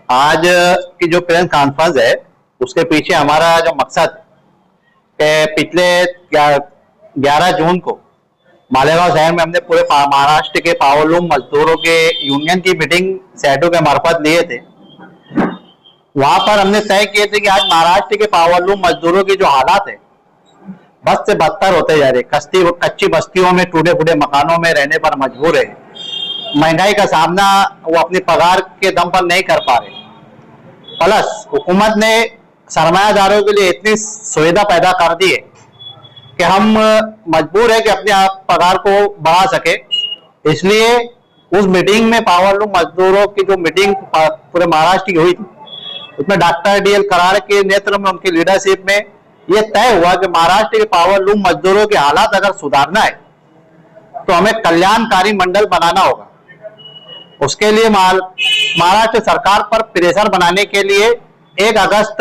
आज की जो प्रेस कॉन्फ्रेंस है उसके पीछे हमारा जो मकसद है, पिछले 11 जून को मालेगांव शहर में हमने पूरे महाराष्ट्र के पावरलूम मजदूरों के यूनियन की मीटिंग शैडो के मार्फत लिए थे। वहां पर हमने तय किए थे कि आज महाराष्ट्र के पावरलूम मजदूरों की जो हालात है बद से बदतर होते जा रहे, कच्ची बस्तियों में टूटे फूटे मकानों में रहने पर मजबूर है। महंगाई का सामना वो अपनी पगार के दम पर नहीं कर पा रहे। प्लस हुकूमत ने सरमायादारों के लिए इतनी सुविधा पैदा कर दी है कि हम मजबूर है कि अपने आप पगार को बढ़ा सके। इसलिए उस मीटिंग में पावरलूम मजदूरों की जो मीटिंग पूरे महाराष्ट्र की हुई थी उसमें डॉक्टर DL कराड़ के नेतृत्व में, उनकी लीडरशिप में यह तय हुआ कि महाराष्ट्र के पावरलूम मजदूरों के हालात अगर सुधारना है तो हमें कल्याणकारी मंडल बनाना होगा। उसके लिए महाराष्ट्र सरकार पर प्रेशर बनाने के लिए 1 अगस्त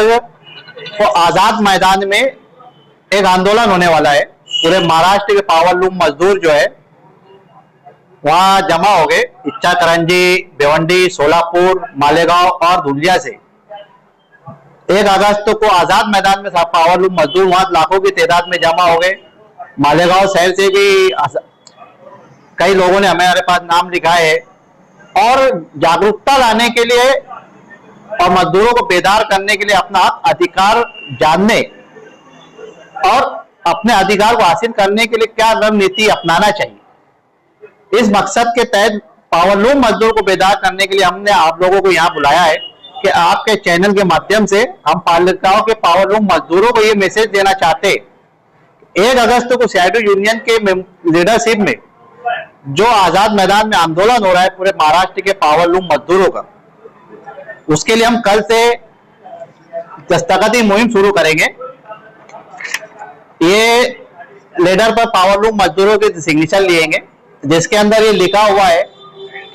को आजाद मैदान में एक आंदोलन होने वाला है। पूरे महाराष्ट्र के पावरलूम मजदूर जो है वहां जमा हो गए। इच्छाकरंजी, भिवंडी, सोलापुर, मालेगांव और धुलिया से 1 अगस्त को आजाद मैदान में पावरलूम मजदूर वहां लाखों की तादाद में जमा हो गए। मालेगांव शहर से भी कई लोगों ने हमारे पास नाम लिखा है और जागरूकता लाने के लिए और मजदूरों को बेदार करने के लिए अपना अधिकार जानने और अपने अधिकार को हासिल करने के लिए क्या रणनीति अपनाना चाहिए, इस मकसद के तहत पावरलूम मजदूर को बेदार करने के लिए हमने आप लोगों को यहाँ बुलाया है कि आपके चैनल के माध्यम से हम पालिकाओं के पावरलूम मजदूरों को ये मैसेज देना चाहते हैं। 1 अगस्त को शैडो यूनियन के लीडरशिप में जो आजाद मैदान में आंदोलन हो रहा है पूरे महाराष्ट्र के पावरलूम मजदूरों का, उसके लिए हम कल से दस्तखती मुहिम शुरू करेंगे। ये लेटर पर पावरलूम मजदूरों के सिग्नेचर लिएंगे जिसके अंदर ये लिखा हुआ है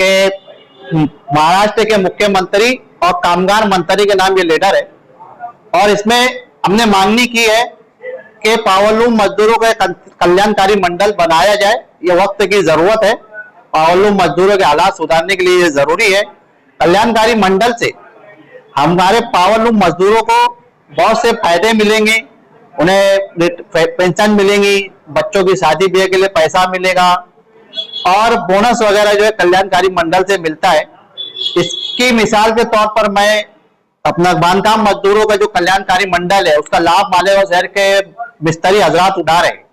कि महाराष्ट्र के मुख्यमंत्री और कामगार मंत्री के नाम ये लेटर है और इसमें हमने मांगनी की है कि पावरलूम मजदूरों का कल्याणकारी मंडल बनाया जाए। ये वक्त की जरूरत है, पावरलूम मजदूरों के हालात सुधारने के लिए ये जरूरी है। कल्याणकारी मंडल से हमारे पावरलूम मजदूरों को बहुत से फायदे मिलेंगे, उन्हें पेंशन मिलेंगी, बच्चों की शादी ब्याह के लिए पैसा मिलेगा और बोनस वगैरह जो है कल्याणकारी मंडल से मिलता है। इसकी मिसाल के तौर पर मैं अपना बांधकाम मजदूरों का जो कल्याणकारी मंडल है उसका लाभ मालेगांव शहर के मिस्त्री हजरात उठा रहे हैं।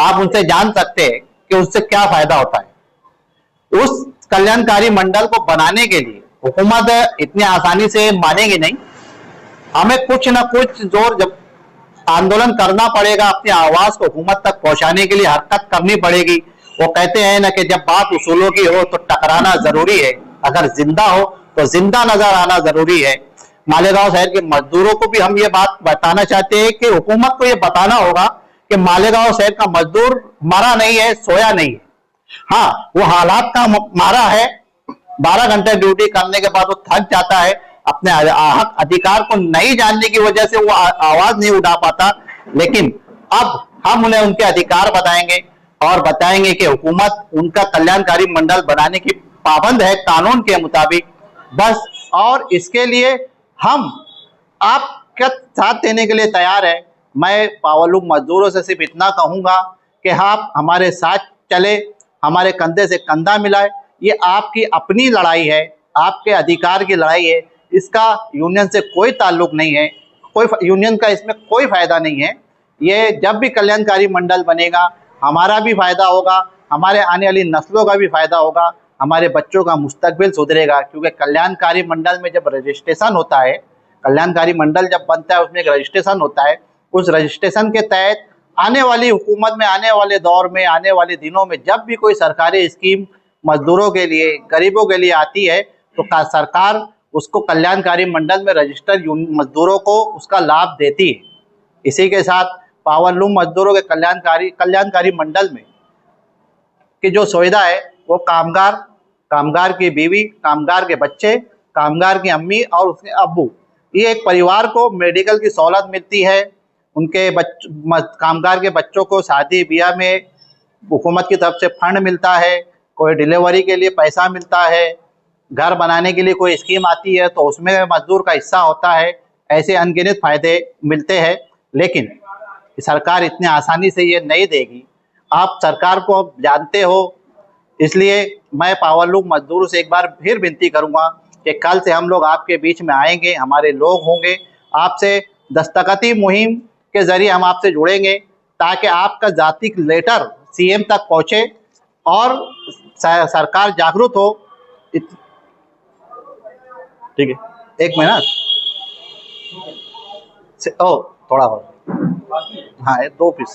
आप उनसे जान सकते हैं कि उससे क्या फायदा होता है। उस कल्याणकारी मंडल को बनाने के लिए हुकूमत इतनी आसानी से मानेगी नहीं, हमें कुछ ना कुछ जोर जब आंदोलन करना पड़ेगा, अपनी आवाज को हुकूमत तक पहुंचाने के लिए हरकत करनी पड़ेगी। वो कहते हैं ना कि जब बात उसूलों की हो तो टकराना जरूरी है, अगर जिंदा हो तो जिंदा नजर आना जरूरी है। मालेगांव शहर के मजदूरों को भी हम ये बात बताना चाहते हैं कि हुकूमत को ये बताना होगा कि मालेगांव शहर का मजदूर मरा नहीं है, सोया नहीं है। हाँ, वो हालात का मारा है, 12 घंटे ड्यूटी करने के बाद वो थक जाता है, अपने हक अधिकार को नहीं जानने की वजह से वो आवाज नहीं उठा पाता। लेकिन अब हम उन्हें उनके अधिकार बताएंगे और बताएंगे कि हुकूमत उनका कल्याणकारी मंडल बनाने की पाबंद है कानून के मुताबिक बस। और इसके लिए हम आपका साथ देने के लिए तैयार है। मैं पावरलूम मजदूरों से सिर्फ इतना कहूंगा कि आप हमारे साथ चले, हमारे कंधे से कंधा मिलाए। ये आपकी अपनी लड़ाई है, आपके अधिकार की लड़ाई है, इसका यूनियन से कोई ताल्लुक नहीं है, कोई यूनियन का इसमें कोई फायदा नहीं है। ये जब भी कल्याणकारी मंडल बनेगा हमारा भी फायदा होगा, हमारे आने वाली नस्लों का भी फायदा होगा, हमारे बच्चों का मुस्तकबिल सुधरेगा। क्योंकि कल्याणकारी मंडल में जब रजिस्ट्रेशन होता है, कल्याणकारी मंडल जब बनता है उसमें एक रजिस्ट्रेशन होता है। उस रजिस्ट्रेशन के तहत आने वाली हुकूमत में, आने वाले दौर में, आने वाले दिनों में जब भी कोई सरकारी स्कीम मजदूरों के लिए, गरीबों के लिए आती है तो सरकार उसको कल्याणकारी मंडल में रजिस्टर्ड मजदूरों को उसका लाभ देती है। इसी के साथ पावरलूम मजदूरों के कल्याणकारी मंडल में की जो सुविधा है वो कामगार की बीवी, कामगार के बच्चे, कामगार की अम्मी और उसके अब्बू, ये एक परिवार को मेडिकल की सहूलत मिलती है। उनके कामगार के बच्चों को शादी ब्याह में हुकूमत की तरफ से फंड मिलता है, कोई डिलीवरी के लिए पैसा मिलता है, घर बनाने के लिए कोई स्कीम आती है तो उसमें मजदूर का हिस्सा होता है, ऐसे अनगिनत फायदे मिलते हैं। लेकिन सरकार इतनी आसानी से ये नहीं देगी, आप सरकार को जानते हो। इसलिए मैं पावरलूम मजदूरों से एक बार फिर विनती करूंगा कि कल से हम लोग आपके बीच में आएंगे, हमारे लोग होंगे, आपसे दस्तखती मुहिम के जरिए हम आपसे जुड़ेंगे ताकि आपका जाति लेटर सीएम तक पहुंचे और सरकार जागरूक हो। ठीक है, एक मिनट ओ थोड़ा हो, हाँ 2 पीस।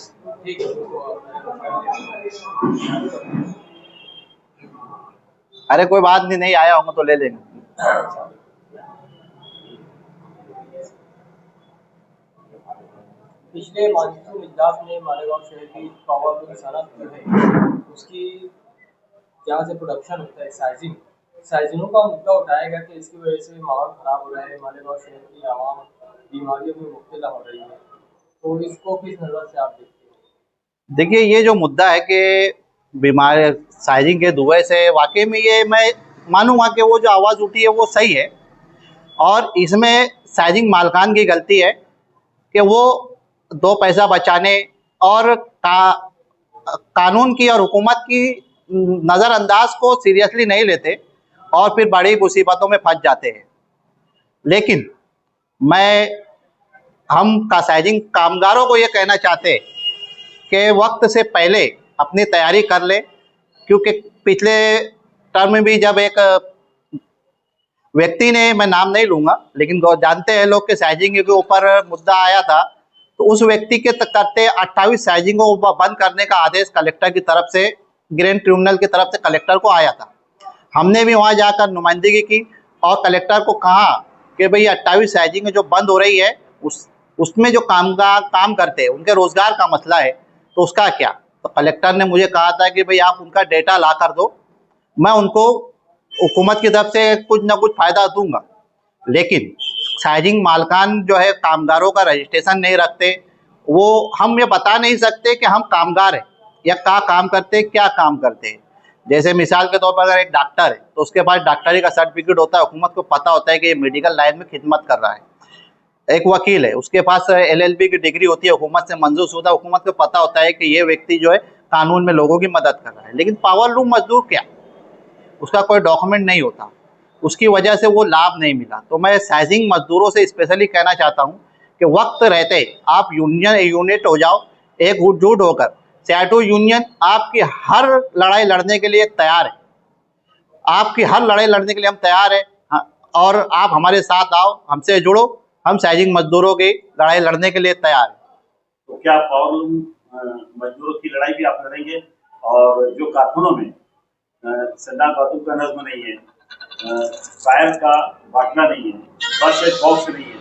अरे कोई बात नहीं, नहीं आया होगा तो ले लेंगे। पिछले मानसून इजलास में मालेगांव शहर की पावरलूम सनत जो है उसकी जहाँ से प्रोडक्शन होता है साइजिनों का मुद्दा उठाया गया कि इसकी वजह से माहौल खराब हो रहा है, मालेगांव शहर की आवाम बीमारियों में मुब्तला हो रही है, तो इसको किस नज़र से आप देखते हैं? देखिए, ये जो मुद्दा है कि बीमार साइजिंग के धुएं से, वाकई में ये मैं मानूंगा कि वो जो आवाज़ उठी है वो सही है, और इसमें साइजिंग मालकान की गलती है कि वो 2 पैसा बचाने और कानून की और हुकूमत की नज़रअंदाज को सीरियसली नहीं लेते और फिर बड़ी मुसीबतों में फंस जाते हैं। लेकिन हम साइजिंग कामगारों को ये कहना चाहते हैं कि वक्त से पहले अपनी तैयारी कर ले, क्योंकि पिछले टर्म में भी जब एक व्यक्ति ने, मैं नाम नहीं लूंगा लेकिन जानते हैं लोग कि साइजिंग के ऊपर मुद्दा आया था, तो उस व्यक्ति के करते 28 साइजिंगों को बंद करने का आदेश कलेक्टर की तरफ से, ग्रैंड ट्रिब्यूनल की तरफ से कलेक्टर को आया था। हमने भी वहां जाकर नुमाइंदगी की और कलेक्टर को कहा कि भाई 28 साइजिंग जो बंद हो रही है उसमें जो काम करते हैं उनके रोजगार का मसला है, तो उसका क्या। तो कलेक्टर ने मुझे कहा था कि भाई आप उनका डेटा ला कर दो, मैं उनको हुकूमत की तरफ से कुछ ना कुछ फायदा दूंगा। लेकिन साइजिंग मालकान जो है कामगारों का रजिस्ट्रेशन नहीं रखते, वो हम ये बता नहीं सकते कि हम कामगार हैं या क्या काम करते हैं, क्या काम करते हैं। जैसे मिसाल के तौर पर अगर एक डॉक्टर है तो उसके पास डॉक्टरी का सर्टिफिकेट होता है, हुकूमत को पता होता है कि ये मेडिकल लाइन में खिदमत कर रहा है। एक वकील है, उसके पास LLB की डिग्री होती है, हुकूमत से मंजूर शुदा, हुकूमत को पता होता है कि ये व्यक्ति जो है कानून में लोगों की मदद कर रहा है। लेकिन पावरलूम मजदूर क्या, उसका कोई डॉक्यूमेंट नहीं होता, उसकी वजह से वो लाभ नहीं मिला। तो मैं साइजिंग मजदूरों से स्पेशली कहना चाहता हूँ कि वक्त रहते आप यूनिट हो जाओ, एकजुट होकर। CITU यूनियन आपकी हर लड़ाई लड़ने के लिए तैयार है, आपकी हर लड़ाई लड़ने के लिए हम तैयार है, और आप हमारे साथ आओ, हमसे जुड़ो, हम साइजिंग मजदूरों की लड़ाई लड़ने के लिए तैयार हैं। तो क्या पावरलूम मजदूरों की लड़ाई भी आप लड़ेंगे? और जो कारखानों में संडास बाथरूम का नज्म नहीं है, फायर का बाटला नहीं है, बस बॉक्स नहीं है,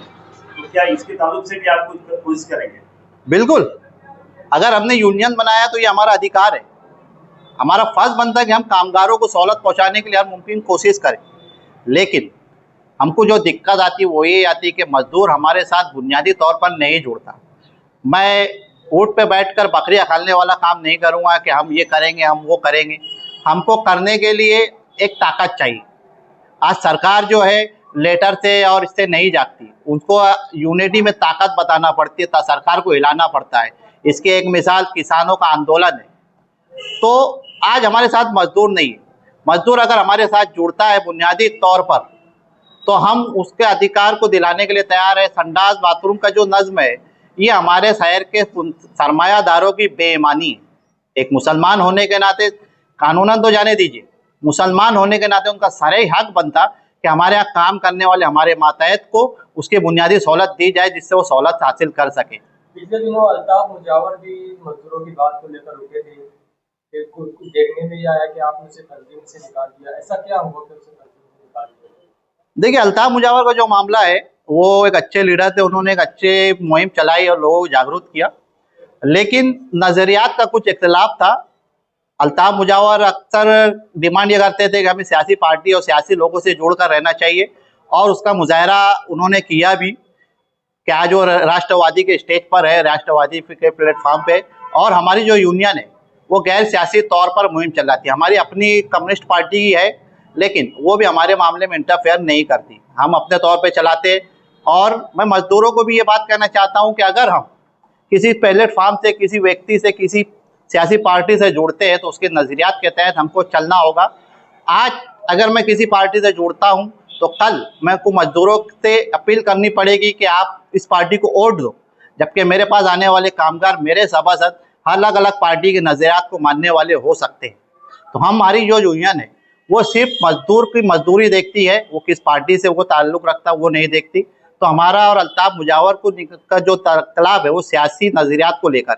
तो क्या इसके ताल्लुक से भी आप कुछ कोशिश करेंगे? बिल्कुल, अगर हमने यूनियन बनाया तो ये हमारा अधिकार है, हमारा फर्ज बनता है कि हम कामगारों को सहूलत पहुंचाने के लिए हर मुमकिन कोशिश करें। लेकिन हमको जो दिक्कत आती है वो ये आती है कि मजदूर हमारे साथ बुनियादी तौर पर नहीं जुड़ता। मैं ऊँट पे बैठकर बकरी अखालने वाला काम नहीं करूँगा कि हम ये करेंगे, हम वो करेंगे। हमको करने के लिए एक ताकत चाहिए। आज सरकार जो है लेटर से और इससे नहीं जागती, उनको यूनिटी में ताकत बताना पड़ती है, सरकार को हिलाना पड़ता है। इसकी एक मिसाल किसानों का आंदोलन है। तो आज हमारे साथ मजदूर नहीं है, मजदूर अगर हमारे साथ जुड़ता है बुनियादी तौर पर तो हम उसके अधिकार को दिलाने के लिए तैयार है। संडास बाथरूम का जो नज्म है ये हमारे शहर के सरमायादारों की बेईमानी है। एक मुसलमान होने के नाते, कानूनन तो जाने दीजिए, मुसलमान होने के नाते उनका सारे हक बनता कि हमारे यहाँ काम करने वाले हमारे मातहत को उसकी बुनियादी सहूलत दी जाए जिससे वो सहूलत हासिल कर सके। पिछले दिनों अल्ताफ मुजावर भी मजदूरों की बात को लेकर रुके थे, कुछ देखने में ये आया कि आपने उसे तंजीम से निकाल दिया, ऐसा क्या हुआ कि उसे तंजीम से निकाल दिया? देखिए, अल्ताफ मुजावर का जो मामला है वो एक अच्छे लीडर थे, उन्होंने एक अच्छे मुहिम चलाई और लोगों को जागरूक किया, लेकिन नजरियात का कुछ इख्तिलाफ था। अल्ताफ मुजावर अक्सर डिमांड ये करते थे कि हमें सियासी पार्टी और सियासी लोगों से जोड़कर रहना चाहिए, और उसका मुजाहरा उन्होंने किया भी कि आज वो राष्ट्रवादी के स्टेज पर है, राष्ट्रवादी के प्लेटफॉर्म पे, और हमारी जो यूनियन है वो गैर सियासी तौर पर मुहिम चलाती है। हमारी अपनी कम्युनिस्ट पार्टी ही है, लेकिन वो भी हमारे मामले में इंटरफेयर नहीं करती, हम अपने तौर पे चलाते। और मैं मजदूरों को भी ये बात कहना चाहता हूँ कि अगर हम किसी प्लेटफॉर्म से, किसी व्यक्ति से, किसी सियासी पार्टी से जुड़ते हैं तो उसके नज़रियात के तहत हमको चलना होगा। आज अगर मैं किसी पार्टी से जुड़ता हूं तो कल मैं को मजदूरों से अपील करनी पड़ेगी कि आप इस पार्टी को वोट दो, जबकि मेरे पास आने वाले कामगार, मेरे सभासद अलग अलग पार्टी के नज़रियात को मानने वाले हो सकते हैं। तो हमारी जो यूनियन है वो सिर्फ मजदूर की मजदूरी देखती है, वो किस पार्टी से वो ताल्लुक़ रखता है वो नहीं देखती। तो हमारा और अल्ताफ़ मुजावर को का जो तलाब है वो सियासी नज़रियात को लेकर है।